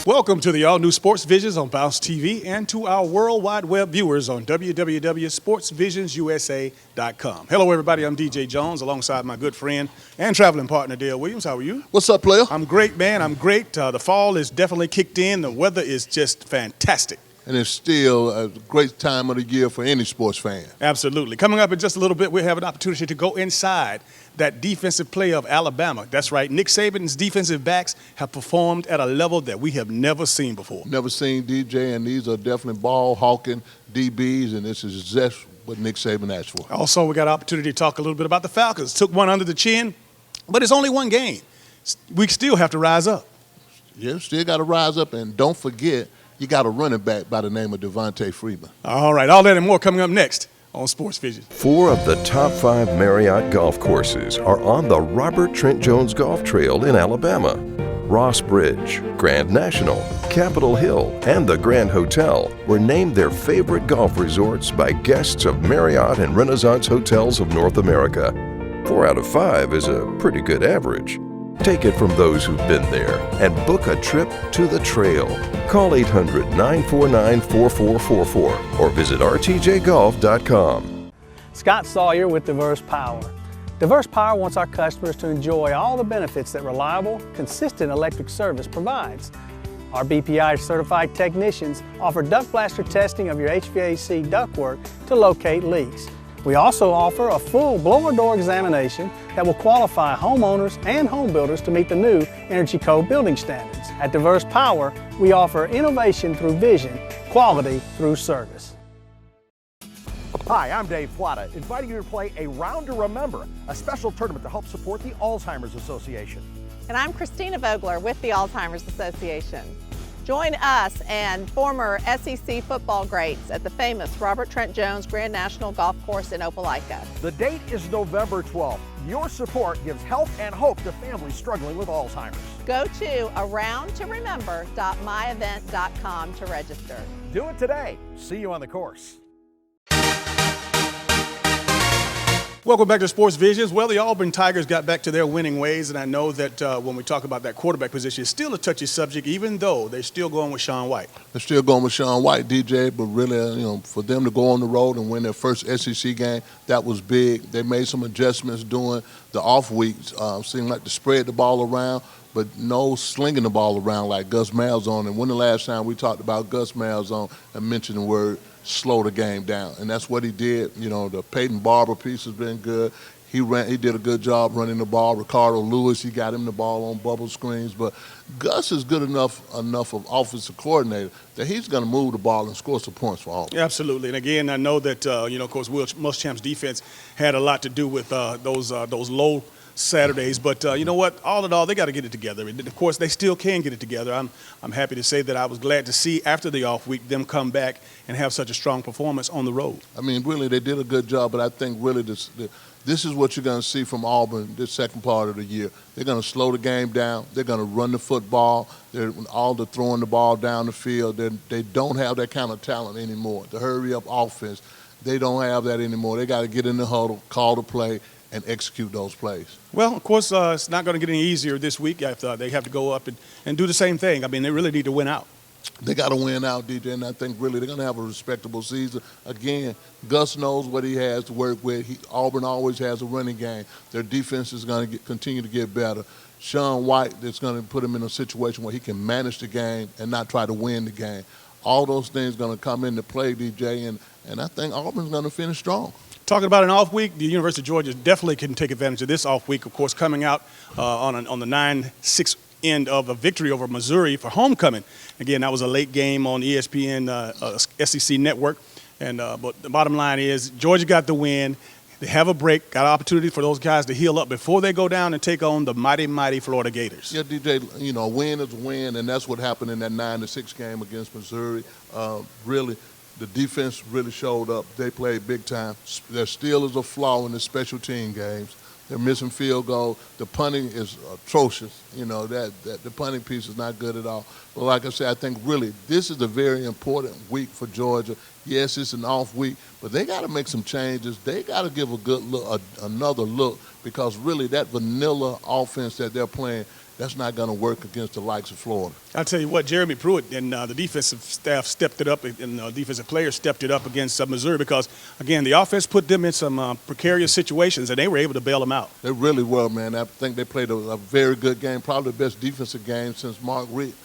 Welcome to the all-new Sports Visions on Bounce TV and to our worldwide web viewers on www.sportsvisionsusa.com. Hello, everybody. I'm DJ Jones alongside my good friend and traveling partner, Dale Williams. How are you? What's up, player? I'm great, man. I'm great. The fall is definitely kicked in. The weather is just fantastic. And it's still a great time of the year for any sports fan. Absolutely. Coming up in just a little bit, we'll have an opportunity to go inside that defensive play of Alabama. That's right. Nick Saban's defensive backs have performed at a level that we have never seen before. Never seen DJ, and these are definitely ball-hawking DBs, and this is just what Nick Saban asked for. Also, we got an opportunity to talk a little bit about the Falcons. Took one under the chin, but it's only one game. We still have to rise up. Yeah, still got to rise up, and don't forget, you got a running back by the name of Devontae Freeman. All right, all that and more coming up next on Sports Vision. 4 of the top 5 Marriott golf courses are on the Robert Trent Jones Golf Trail in Alabama. Ross Bridge, Grand National, Capitol Hill, and the Grand Hotel were named their favorite golf resorts by guests of Marriott and Renaissance Hotels of North America. 4 out of 5 is a pretty good average. Take it from those who've been there and book a trip to the trail. Call 800-949-4444 or visit rtjgolf.com. Scott Sawyer with Diverse Power. Diverse Power wants our customers to enjoy all the benefits that reliable, consistent electric service provides. Our BPI certified technicians offer duct blaster testing of your HVAC ductwork to locate leaks. We also offer a full blower door examination that will qualify homeowners and home builders to meet the new Energy Code building standards. At Diverse Power, we offer innovation through vision, quality through service. Hi, I'm Dave Plata, inviting you to play a Round to Remember, a special tournament to help support the Alzheimer's Association. And I'm Christina Vogler with the Alzheimer's Association. Join us and former SEC football greats at the famous Robert Trent Jones Grand National Golf Course in Opelika. The date is November 12th. Your support gives help and hope to families struggling with Alzheimer's. Go to aroundtoremember.myevent.com to register. Do it today. See you on the course. Welcome back to Sports Visions. Well, the Auburn Tigers got back to their winning ways, and I know that when we talk about that quarterback position, it's still a touchy subject, even though they're still going with Sean White. They're still going with Sean White, DJ, but really, for them to go on the road and win their first SEC game, that was big. They made some adjustments during the off weeks. Seemed like to spread the ball around, but no slinging the ball around like Gus Malzahn. And when the last time we talked about Gus Malzahn and mentioned the word slow the game down, and that's what he did. The Peyton Barber piece has been good. He did a good job running the ball. Ricardo Lewis, he got him the ball on bubble screens. But Gus is good enough of offensive coordinator that he's going to move the ball and score some points for Auburn. Absolutely. And again, I know that of course, Will Muschamp's defense had a lot to do with those low Saturdays, but you know what? All in all, they got to get it together. And of course, they still can get it together. I'm happy to say that I was glad to see after the off week them come back and have such a strong performance on the road. I mean, really, they did a good job, but I think really this is what you're going to see from Auburn this second part of the year. They're going to slow the game down. They're going to run the football. They're all the throwing the ball down the field. They don't have that kind of talent anymore. The hurry-up offense, they don't have that anymore. They got to get in the huddle, call the play, and execute those plays. Well, of course, it's not going to get any easier this week. They have to go up and do the same thing. I mean, they really need to win out. They got to win out, DJ, and I think really they're going to have a respectable season. Again, Gus knows what he has to work with. Auburn always has a running game. Their defense is going to continue to get better. Sean White is going to put him in a situation where he can manage the game and not try to win the game. All those things are going to come into play, DJ, and I think Auburn's going to finish strong. Talking about an off week, the University of Georgia definitely can take advantage of this off week, of course, coming out on the 9-6 end of a victory over Missouri for homecoming. Again, that was a late game on ESPN SEC Network. But the bottom line is Georgia got the win. They have a break, got an opportunity for those guys to heal up before they go down and take on the mighty, mighty Florida Gators. Yeah, DJ, a win is a win, and that's what happened in that 9-6 game against Missouri. Really, the defense really showed up. They played big time. There still is a flaw in the special team games. They're missing field goals. The punting is atrocious. That the punting piece is not good at all. But like I said, I think really this is a very important week for Georgia. Yes, it's an off week, but they got to make some changes. They got to give a good look, another look, because really that vanilla offense that they're playing That's not going to work against the likes of Florida. I'll tell you what, Jeremy Pruitt and the defensive staff stepped it up, and defensive players stepped it up against Missouri because, again, the offense put them in some precarious situations, and they were able to bail them out. They really were, man. I think they played a very good game, probably the best defensive game since Mark Richt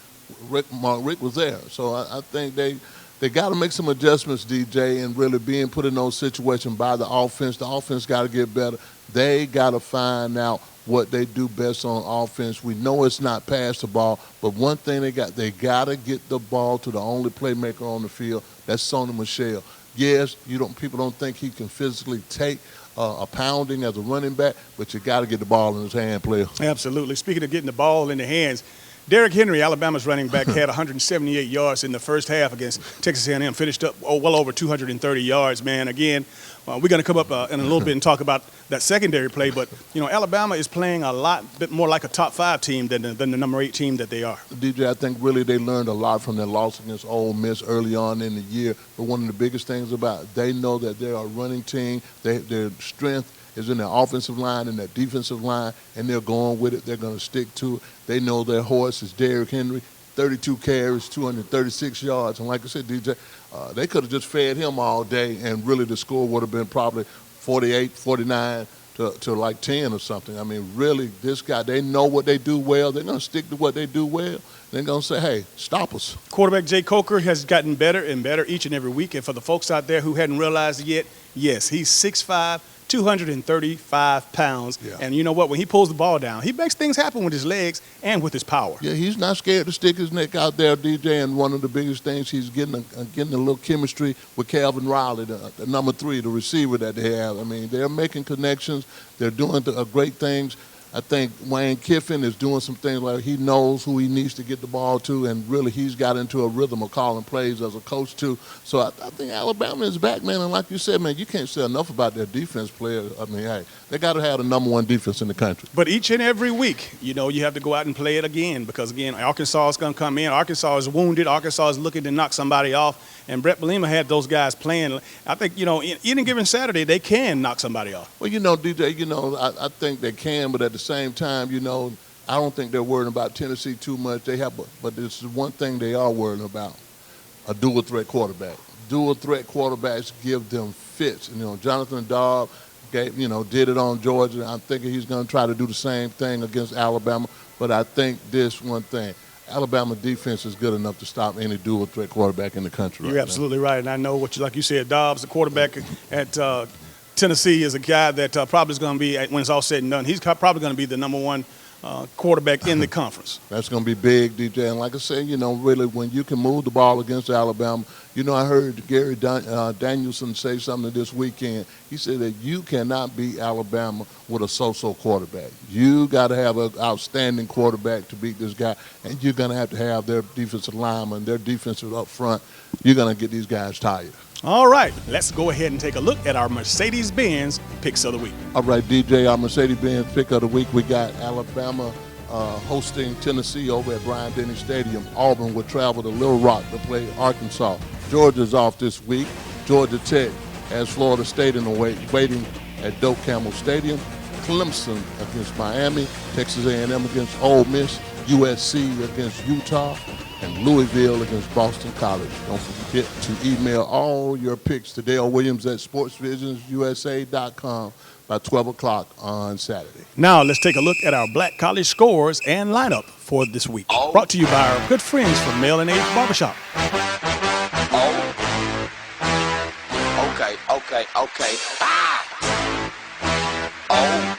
was there. So I think they got to make some adjustments, DJ, and really being put in those situations by the offense. The offense got to get better. They got to find out what they do best on offense. We know it's not pass the ball, but one thing they got to get the ball to the only playmaker on the field. That's Sony Michel. Yes, people don't think he can physically take a pounding as a running back, but you got to get the ball in his hand, player. Absolutely. Speaking of getting the ball in the hands, Derrick Henry, Alabama's running back, had 178 yards in the first half against Texas A&M, finished up well over 230 yards, man. Again, we're going to come up in a little bit and talk about that secondary play, but, Alabama is playing a lot bit more like a top 5 team than the number 8 team that they are. DJ, I think really they learned a lot from their loss against Ole Miss early on in the year, but one of the biggest things about it, they know that they're a running team. Their strength is in their offensive line and their defensive line, and they're going with it. They're going to stick to it. They know their horse is Derrick Henry, 32 carries, 236 yards. And like I said, DJ, they could have just fed him all day, and really the score would have been probably 48, 49 to like 10 or something. I mean, really, this guy, they know what they do well. They're going to stick to what they do well. They're going to say, hey, stop us. Quarterback Jay Coker has gotten better and better each and every week. And for the folks out there who hadn't realized it yet, yes, he's 6'5", 235 pounds. Yeah. And you know what? When he pulls the ball down, he makes things happen with his legs and with his power. Yeah, he's not scared to stick his neck out there, DJ, and one of the biggest things, he's getting a little chemistry with Calvin Riley, the number 3, the receiver that they have. I mean, they're making connections. They're doing great things. I think Wayne Kiffin is doing some things like he knows who he needs to get the ball to, and really he's got into a rhythm of calling plays as a coach too. So I think Alabama is back, man. And like you said, man, you can't say enough about their defense players. I mean, hey, they got to have the number 1 defense in the country. But each and every week, you have to go out and play it again because, again, Arkansas is going to come in. Arkansas is wounded. Arkansas is looking to knock somebody off. And Brett Bielema had those guys playing. I think, any given Saturday, they can knock somebody off. Well, DJ, I think they can, but at the same time, I don't think they're worried about Tennessee too much. But this is one thing they are worried about, a dual threat quarterback. Dual threat quarterbacks give them fits. Jonathan Dobb did it on Georgia. I'm thinking he's going to try to do the same thing against Alabama. But I think this one thing, Alabama defense is good enough to stop any dual threat quarterback in the country. You're absolutely right. And I know like you said, Dobbs, the quarterback at Tennessee, is a guy that probably is going to be, when it's all said and done, he's probably going to be the number 1 quarterback in the conference. That's going to be big, DJ. And like I said, really when you can move the ball against Alabama, I heard Gary Danielson say something this weekend. He said that you cannot beat Alabama with a so-so quarterback. You got to have an outstanding quarterback to beat this guy, and you're going to have their defensive linemen, their defensive up front. You're going to get these guys tired. All right, let's go ahead and take a look at our Mercedes-Benz picks of the week. All right, DJ, our Mercedes-Benz pick of the week, we got Alabama hosting Tennessee over at Bryant-Denny Stadium. Auburn will travel to Little Rock to play Arkansas. Georgia's off this week. Georgia Tech has Florida State in the waiting at Doak Campbell Stadium. Clemson against Miami. Texas A&M against Ole Miss. USC against Utah. And Louisville against Boston College. Don't forget to email all your picks to Dale Williams at sportsvisionsusa.com by 12 o'clock on Saturday. Now let's take a look at our Black College scores and lineup for this week. Brought to you by our good friends from Mel and Age Barbershop. Okay. Ah! Oh.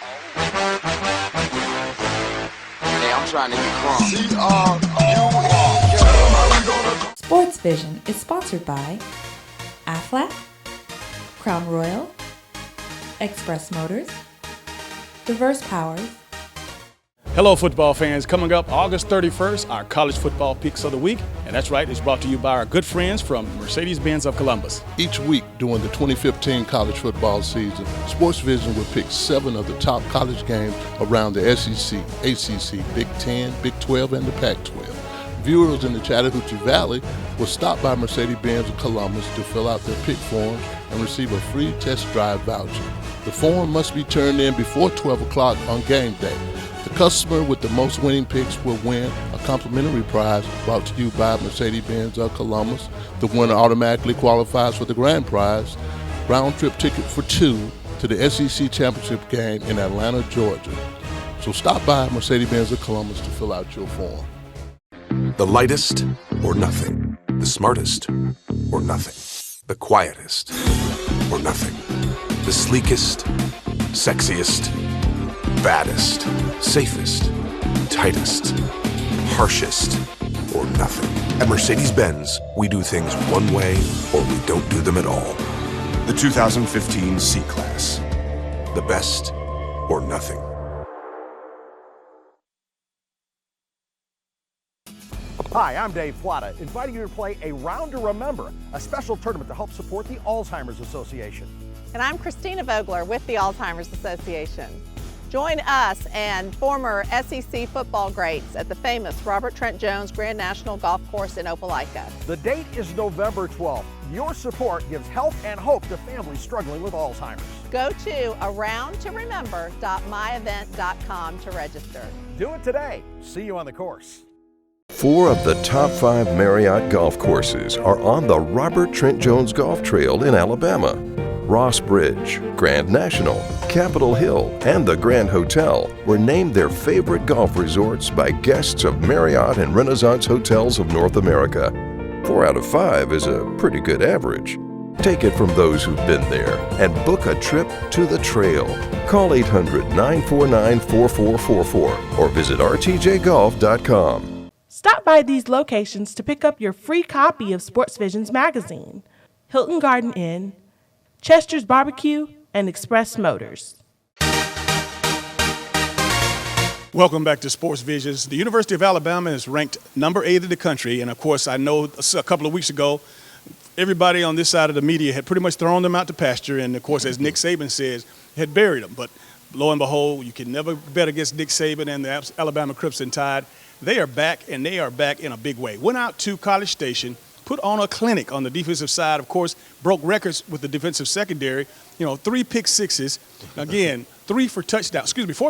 Hey, I'm trying to get crunk. Sports Vision is sponsored by Aflac, Crown Royal, Express Motors, Diverse Powers. Hello, football fans. Coming up August 31st, our college football picks of the week. And that's right, it's brought to you by our good friends from Mercedes-Benz of Columbus. Each week during the 2015 college football season, Sports Vision will pick 7 of the top college games around the SEC, ACC, Big 10, Big 12, and the Pac-12. Viewers in the Chattahoochee Valley will stop by Mercedes-Benz of Columbus to fill out their pick forms and receive a free test drive voucher. The form must be turned in before 12 o'clock on game day. The The customer with the most winning picks will win a complimentary prize brought to you by Mercedes-Benz of Columbus. The winner automatically qualifies for the grand prize, round-trip ticket for 2 to the SEC Championship game in Atlanta, Georgia. So stop by Mercedes-Benz of Columbus to fill out your form. The lightest or nothing. The smartest or nothing. The quietest or nothing. The sleekest, sexiest, baddest, safest, tightest, harshest or nothing. At Mercedes-Benz, we do things one way or we don't do them at all. The 2015 C-Class. The best or nothing. Hi, I'm Dave Plata, inviting you to play a Round to Remember, a special tournament to help support the Alzheimer's Association. And I'm Christina Vogler with the Alzheimer's Association. Join us and former SEC football greats at the famous Robert Trent Jones Grand National Golf Course in Opelika. The date is November 12th. Your support gives help and hope to families struggling with Alzheimer's. Go to aroundtoremember.myevent.com to register. Do it today. See you on the course. 4 of the top 5 Marriott golf courses are on the Robert Trent Jones Golf Trail in Alabama. Ross Bridge, Grand National, Capitol Hill, and the Grand Hotel were named their favorite golf resorts by guests of Marriott and Renaissance Hotels of North America. 4 out of 5 is a pretty good average. Take it from those who've been there and book a trip to the trail. Call 800-949-4444 or visit rtjgolf.com. Stop by these locations to pick up your free copy of Sports Visions magazine. Hilton Garden Inn, Chester's Barbecue, and Express Motors. Welcome back to Sports Visions. The University of Alabama is ranked number 8 in the country, and of course I know a couple of weeks ago everybody on this side of the media had pretty much thrown them out to pasture, and of course, as Nick Saban says, had buried them. But lo and behold, you can never bet against Nick Saban and the Alabama Crimson Tide. They are back, and they are back in a big way. Went out to College Station, put on a clinic on the defensive side. Of course, broke records with the defensive secondary. 3 pick sixes. Again, 4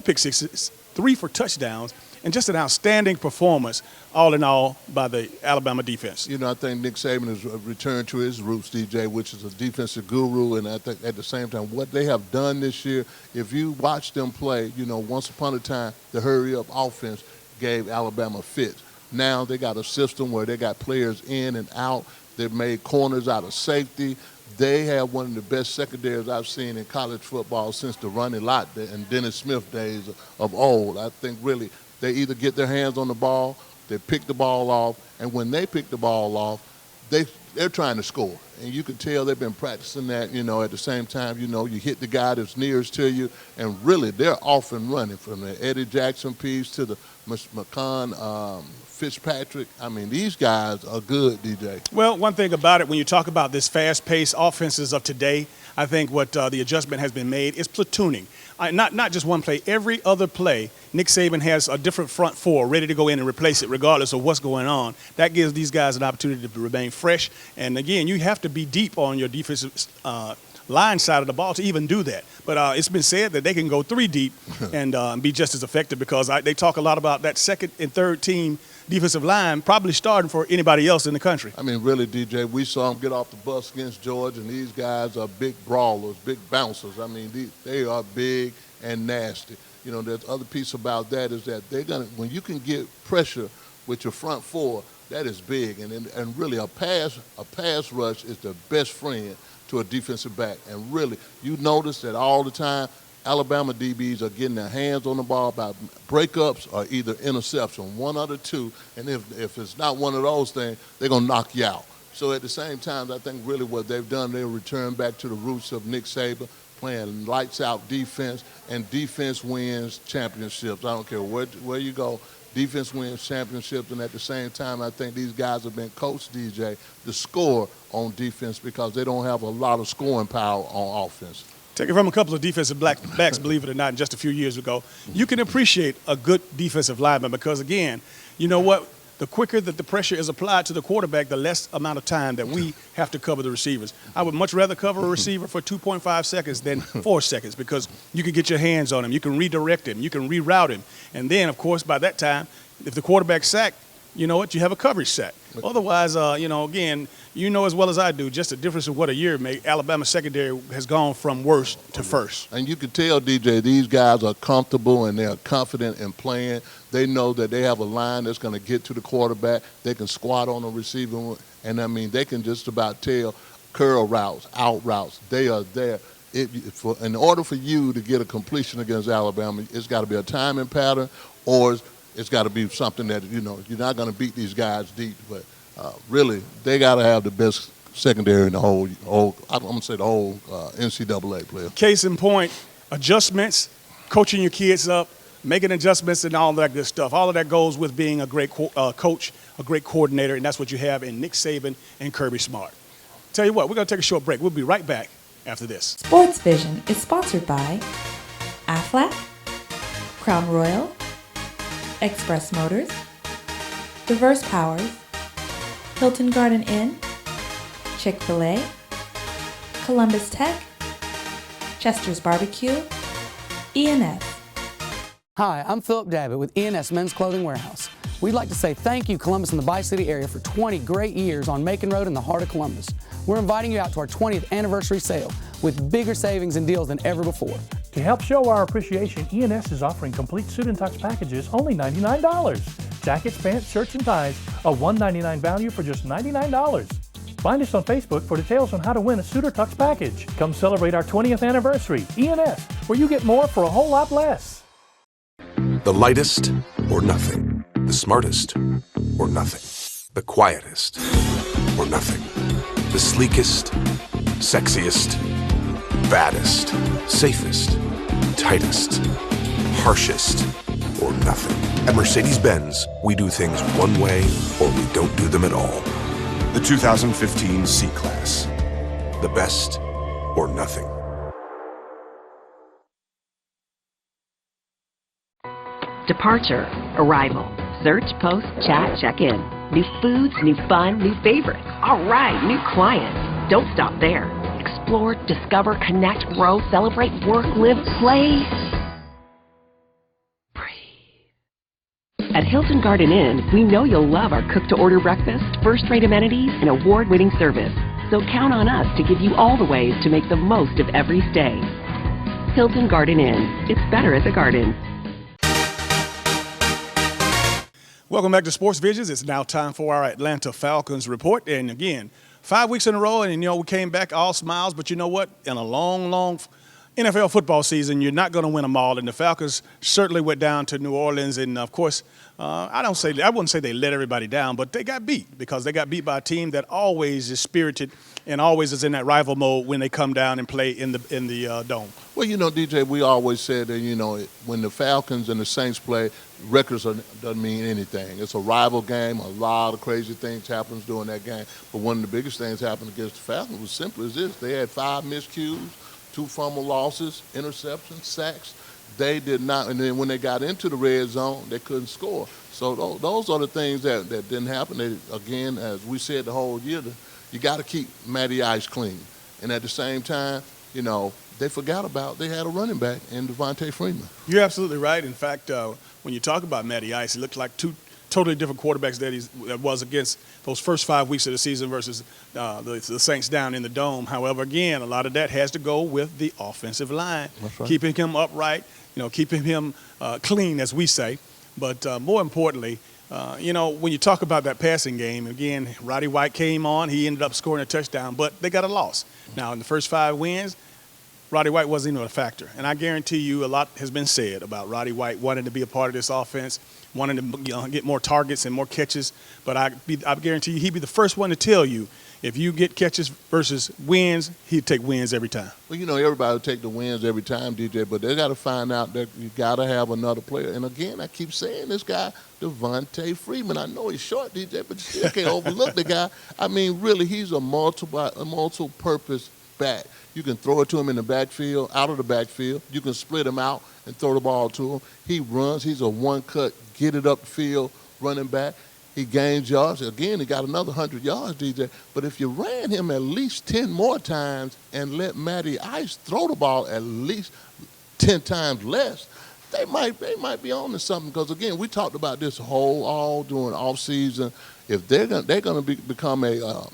pick sixes, 3 for touchdowns, and just an outstanding performance, all in all, by the Alabama defense. I think Nick Saban has returned to his roots, DJ, which is a defensive guru, and I think at the same time, what they have done this year, if you watch them play, once upon a time, the hurry-up offense gave Alabama fits. Now they got a system where they got players in and out. They've made corners out of safety. They have one of the best secondaries I've seen in college football since the Ronnie Lott and Dennis Smith days of old. I think really they either get their hands on the ball, they pick the ball off, and when they pick the ball off, they're trying to score. And you can tell they've been practicing that, at the same time, you hit the guy that's nearest to you, and really they're off and running from the Eddie Jackson piece to the McCon, Fitzpatrick. I mean, these guys are good, DJ. Well, one thing about it, when you talk about this fast-paced offenses of today, I think what the adjustment has been made is platooning. Not just one play. Every other play, Nick Saban has a different front four ready to go in and replace it regardless of what's going on. That gives these guys an opportunity to remain fresh. And, again, you have to be deep on your defensive line side of the ball to even do that. But it's been said that they can go 3 deep and be just as effective because they talk a lot about that second and third team defensive line probably starting for anybody else in the country. I mean, really, DJ, we saw them get off the bus against Georgia, and these guys are big brawlers, big bouncers. I mean, they are big and nasty. There's other piece about that is that when you can get pressure with your front four, that is big. And really, a pass rush is the best friend to a defensive back. And really, you notice that all the time, Alabama DBs are getting their hands on the ball by breakups or either interception, one of the two. And if it's not one of those things, they're going to knock you out. So at the same time, I think really what they've done, they'll return back to the roots of Nick Saban, playing lights-out defense, and defense wins championships. I don't care where you go. Defense wins championships, and at the same time, I think these guys have been coached, DJ, to score on defense because they don't have a lot of scoring power on offense. Take it from a couple of defensive backs, believe it or not, just a few years ago. You can appreciate a good defensive lineman because, again, you know what? the quicker that the pressure is applied to the quarterback, the less amount of time that we have to cover the receivers. I would much rather cover a receiver for 2.5 seconds than 4 seconds because you can get your hands on him, you can redirect him, you can reroute him. And then, of course, by that time, if the quarterback's sacked, you know what? You have a coverage sack. Otherwise, again, you know as well as I do, just the difference of what a year made. Alabama secondary has gone from worst to first. And you can tell, DJ, these guys are comfortable and they're confident in playing. They know that they have a line that's going to get to the quarterback. They can squat on the receiver. And, I mean, they can just about tell curl routes, out routes. They are there. In order for you to get a completion against Alabama, it's got to be a timing pattern or it's got to be something that, you're not going to beat these guys deep. But really, they got to have the best secondary in the whole I'm going to say the whole NCAA player. Case in point, adjustments, coaching your kids up, making adjustments and all that good stuff. All of that goes with being a great coach, a great coordinator, and that's what you have in Nick Saban and Kirby Smart. Tell you what, we're going to take a short break. We'll be right back after this. Sports Vision is sponsored by Aflac, Crown Royal, Express Motors, Diverse Powers, Hilton Garden Inn, Chick-fil-A, Columbus Tech, Chester's Barbecue, ENS. Hi, I'm Philip Davitt with ENS Men's Clothing Warehouse. We'd like to say thank you, Columbus and the Bi-City area, for 20 great years on Macon Road in the heart of Columbus. We're inviting you out to our 20th anniversary sale with bigger savings and deals than ever before. To help show our appreciation, ENS is offering complete suit and tux packages only $99. Jackets, pants, shirts, and ties, a $199 value for just $99. Find us on Facebook for details on how to win a suit or tux package. Come celebrate our 20th anniversary. ENS, where you get more for a whole lot less. The lightest or nothing. The smartest or nothing. The quietest or nothing. The sleekest, sexiest, baddest, safest, tightest, harshest, or nothing. At Mercedes-Benz, we do things one way or we don't do them at all. The 2015 C-Class. The best or nothing. Departure, arrival, search, post, chat, check-in. New foods, new fun, new favorites. All right, new clients. Don't stop there. Explore, discover, connect, grow, celebrate, work, live, play. Breathe. At Hilton Garden Inn, we know you'll love our cook-to-order breakfast, first-rate amenities, and award-winning service. So count on us to give you all the ways to make the most of every stay. Hilton Garden Inn. It's better as a garden. Welcome back to Sports Visions. It's now time for our Atlanta Falcons report. And again, 5 weeks in a row, and we came back all smiles. But you know what? In a long, long NFL football season, you're not going to win them all. And the Falcons certainly went down to New Orleans. And of course, I wouldn't say they let everybody down, but they got beat because they got beat by a team that always is spirited and always is in that rival mode when they come down and play in the dome. Well, DJ, we always said that, when the Falcons and the Saints play, records doesn't mean anything. It's a rival game. A lot of crazy things happens during that game. But one of the biggest things happened against the Falcons was simple as this. They had 5 miscues, 2 fumble losses, interceptions, sacks. They did not, and then when they got into the red zone, they couldn't score. So those are the things that didn't happen. They, again, as we said the whole year, you got to keep Matty Ice clean. And at the same time, they forgot about they had a running back in Devontae Freeman. You're absolutely right. In fact, when you talk about Matty Ice, it looked like 2 totally different quarterbacks that was against those first 5 weeks of the season versus the Saints down in the dome. However, again, a lot of that has to go with the offensive line, That's right. Keeping him upright, keeping him clean, as we say. But more importantly, when you talk about that passing game, again, Roddy White came on. He ended up scoring a touchdown, but they got a loss. Now, in the first 5 wins, Roddy White wasn't even a factor. And I guarantee you a lot has been said about Roddy White wanting to be a part of this offense, wanting to get more targets and more catches. But I guarantee you he'd be the first one to tell you if you get catches versus wins, he'd take wins every time. Well, everybody will take the wins every time, DJ, but they got to find out that you got to have another player. And again, I keep saying this guy, Devontae Freeman. I know he's short, DJ, but you still can't overlook the guy. I mean, really, he's a multi-purpose back. You can throw it to him in the backfield, out of the backfield. You can split him out and throw the ball to him. He runs. He's a one-cut, get it up the field running back. He gains yards. Again, he got another 100 yards, DJ. But if you ran him at least 10 more times and let Matty Ice throw the ball at least 10 times less, they might be on to something. Because, again, we talked about this all during offseason. If they're going to become a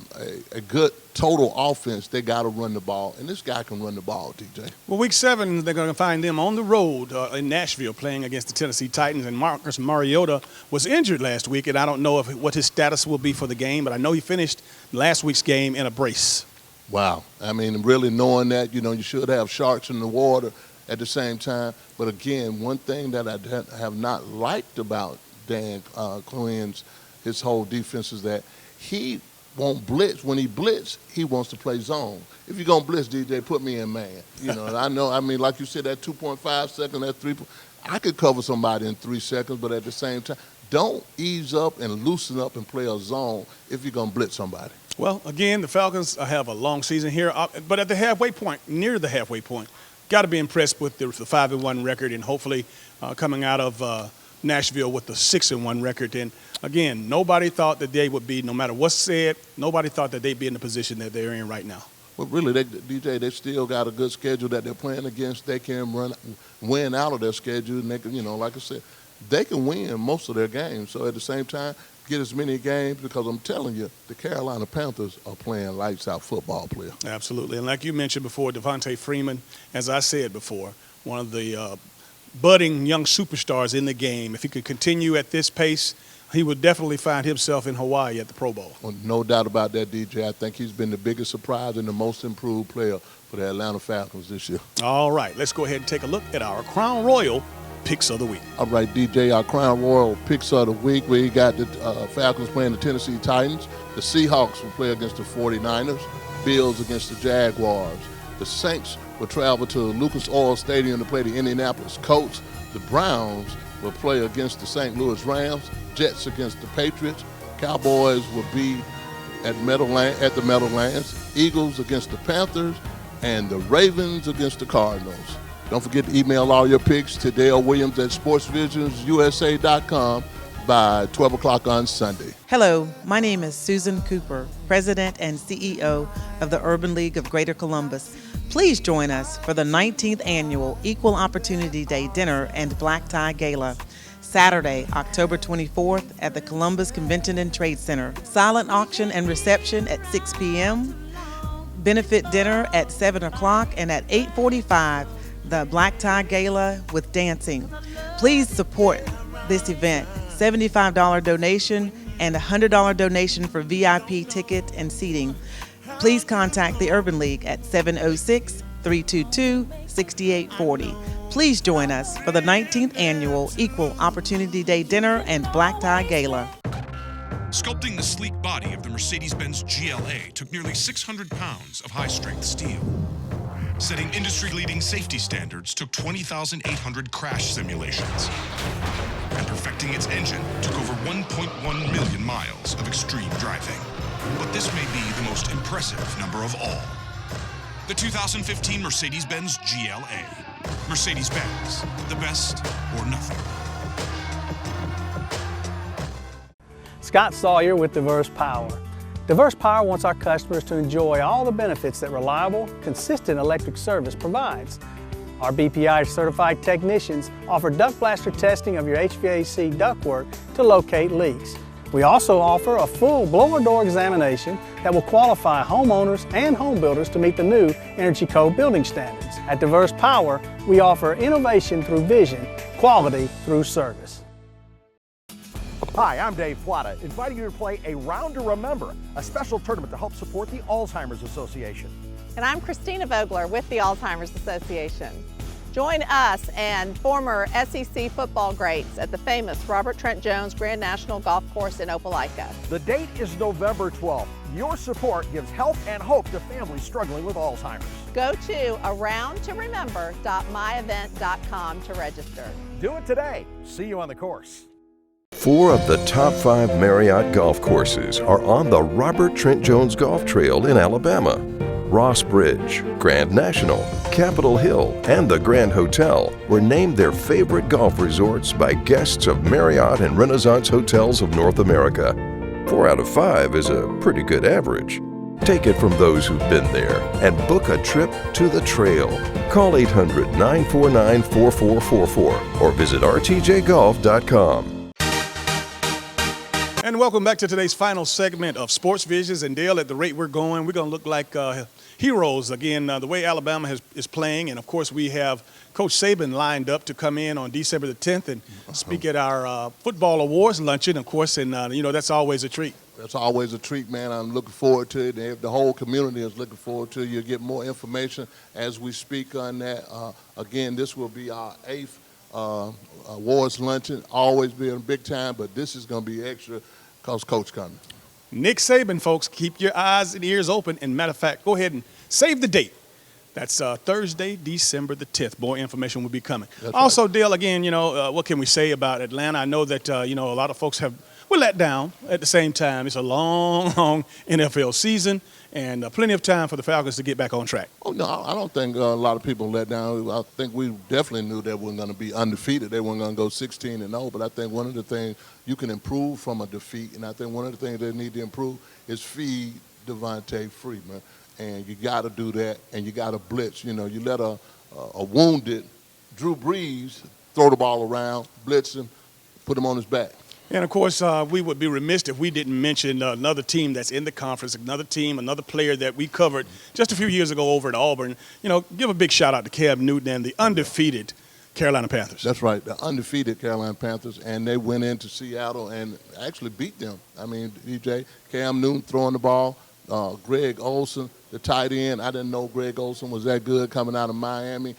good total offense, they got to run the ball. And this guy can run the ball, DJ. Well, week 7, they're going to find them on the road in Nashville playing against the Tennessee Titans. And Marcus Mariota was injured last week, and I don't know what his status will be for the game, but I know he finished last week's game in a brace. Wow. I mean, really knowing that, you should have sharks in the water at the same time. But, again, one thing that I have not liked about Dan Quinn's his whole defense is that he won't blitz. When he blitz, he wants to play zone. If you're going to blitz, DJ, put me in man. I know, like you said, that 2.5 second, that 3, I could cover somebody in 3 seconds, but at the same time, don't ease up and loosen up and play a zone if you're going to blitz somebody. Well, again, the Falcons have a long season here, but at the halfway point, near the halfway point, got to be impressed with the 5-1 record and hopefully coming out of Nashville with the 6-1 record. And again, nobody thought that they would be, no matter what's said, nobody thought that they'd be in the position that they're in right now. Well, really, DJ, they still got a good schedule that they're playing against. They can win out of their schedule, and they can, like I said, they can win most of their games. So at the same time, get as many games, because I'm telling you, the Carolina Panthers are playing lights-out football player. Absolutely. And like you mentioned before, Devontae Freeman, as I said before, one of the budding young superstars in the game. If he could continue at this pace, he would definitely find himself in Hawaii at the Pro Bowl. Well, no doubt about that, DJ. I think he's been the biggest surprise and the most improved player for the Atlanta Falcons this year. All right, let's go ahead and take a look at our Crown Royal Picks of the Week. All right, DJ, our Crown Royal Picks of the Week, we got the Falcons playing the Tennessee Titans. The Seahawks will play against the 49ers. Bills against the Jaguars. The Saints will travel to Lucas Oil Stadium to play the Indianapolis Colts. The Browns will play against the St. Louis Rams. Jets against the Patriots. Cowboys will be at the Meadowlands. Eagles against the Panthers. And the Ravens against the Cardinals. Don't forget to email all your picks to Dale Williams at sportsvisionsusa.com by 12 o'clock on Sunday. Hello, my name is Susan Cooper, President and CEO of the Urban League of Greater Columbus. Please join us for the 19th Annual Equal Opportunity Day Dinner and Black Tie Gala, Saturday, October 24th at the Columbus Convention and Trade Center. Silent auction and reception at 6 p.m., benefit dinner at 7 o'clock, and at 8:45, the Black Tie Gala with dancing. Please support this event. $75 donation and $100 donation for VIP ticket and seating. Please contact the Urban League at 706-322-6840. Please join us for the 19th Annual Equal Opportunity Day Dinner and Black Tie Gala. Sculpting the sleek body of the Mercedes-Benz GLA took nearly 600 pounds of high-strength steel. Setting industry-leading safety standards took 20,800 crash simulations. And perfecting its engine took over 1.1 million miles of extreme driving. But this may be the most impressive number of all. The 2015 Mercedes-Benz GLA. Mercedes-Benz, the best or nothing. Scott Sawyer with Diverse Power. Diverse Power wants our customers to enjoy all the benefits that reliable, consistent electric service provides. Our BPI certified technicians offer duct blaster testing of your HVAC ductwork to locate leaks. We also offer a full blower door examination that will qualify homeowners and home builders to meet the new Energy Code building standards. At Diverse Power, we offer innovation through vision, quality through service. Hi, I'm Dave Plata, inviting you to play a Round to Remember, a special tournament to help support the Alzheimer's Association. And I'm Christina Vogler with the Alzheimer's Association. Join us and former SEC football greats at the famous Robert Trent Jones Grand National Golf Course in Opelika. The date is November 12th. Your support gives help and hope to families struggling with Alzheimer's. Go to aroundtoremember.myevent.com to register. Do it today. See you on the course. 4 of the top 5 Marriott golf courses are on the Robert Trent Jones Golf Trail in Alabama. Ross Bridge, Grand National, Capitol Hill, and the Grand Hotel were named their favorite golf resorts by guests of Marriott and Renaissance Hotels of North America. 4 out of 5 is a pretty good average. Take it from those who've been there and book a trip to the trail. Call 800-949-4444 or visit rtjgolf.com. And welcome back to today's final segment of Sports Visions. And Dale, at the rate we're going, we're going to look like heroes again, the way Alabama is playing. And, of course, we have Coach Saban lined up to come in on December the 10th and speak at our football awards luncheon, of course. And, that's always a treat. That's always a treat, man. I'm looking forward to it. The whole community is looking forward to it. You'll get more information as we speak on that. Again, this will be our 8th awards luncheon. Always been big time, but this is going to be extra because Coach coming. Nick Saban, folks, keep your eyes and ears open. And matter of fact, go ahead and save the date. That's Thursday, December the 10th. More information will be coming. That's also, right. Dale, again, what can we say about Atlanta? I know that, a lot of folks were let down. At the same time, it's a long, long NFL season and plenty of time for the Falcons to get back on track. Oh, no, I don't think a lot of people let down. I think we definitely knew they weren't going to be undefeated. They weren't going to go 16-0. But I think one of the things you can improve from a defeat, and I think one of the things they need to improve is feed Devontae Freeman. And you got to do that, and you got to blitz. You let a wounded Drew Brees throw the ball around, blitz him, put him on his back. And, of course, we would be remiss if we didn't mention another team that's in the conference, another player that we covered just a few years ago over at Auburn. Give a big shout-out to Cam Newton and the undefeated Carolina Panthers. That's right, the undefeated Carolina Panthers, and they went into Seattle and actually beat them. I mean, DJ, Cam Newton throwing the ball, Greg Olsen, the tight end. I didn't know Greg Olsen was that good coming out of Miami.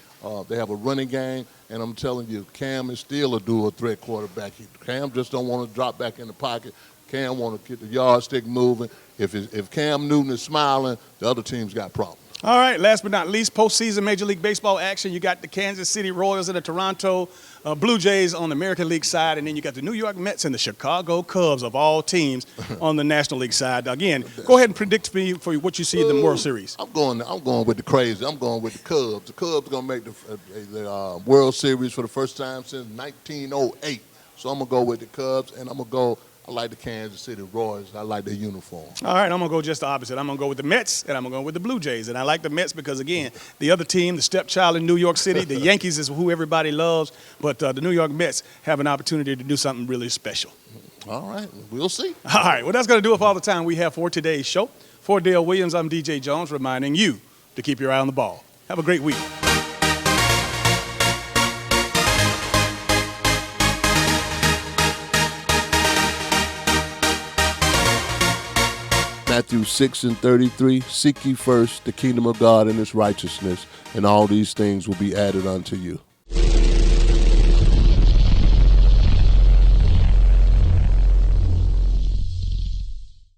They have a running game, and I'm telling you, Cam is still a dual threat quarterback. Cam just don't want to drop back in the pocket. Cam want to get the yardstick moving. If Cam Newton is smiling, the other team's got problems. All right, last but not least, postseason Major League Baseball action. You got the Kansas City Royals and the Toronto Blue Jays on the American League side, and then you got the New York Mets and the Chicago Cubs of all teams on the National League side. Again, go ahead and predict me for what you see in the World Series. I'm going with the crazy. I'm going with the Cubs. The Cubs are going to make the World Series for the first time since 1908. So I'm going to go with the Cubs, and I'm going to go. I like the Kansas City Royals. I like their uniform. All right, I'm going to go just the opposite. I'm going to go with the Mets, and I'm going to go with the Blue Jays. And I like the Mets because, again, the other team, the stepchild in New York City, the Yankees is who everybody loves, but the New York Mets have an opportunity to do something really special. All right, we'll see. All right, well, that's going to do it for all the time we have for today's show. For Dale Williams, I'm DJ Jones, reminding you to keep your eye on the ball. Have a great week. Matthew 6:33, seek ye first the kingdom of God and his righteousness, and all these things will be added unto you.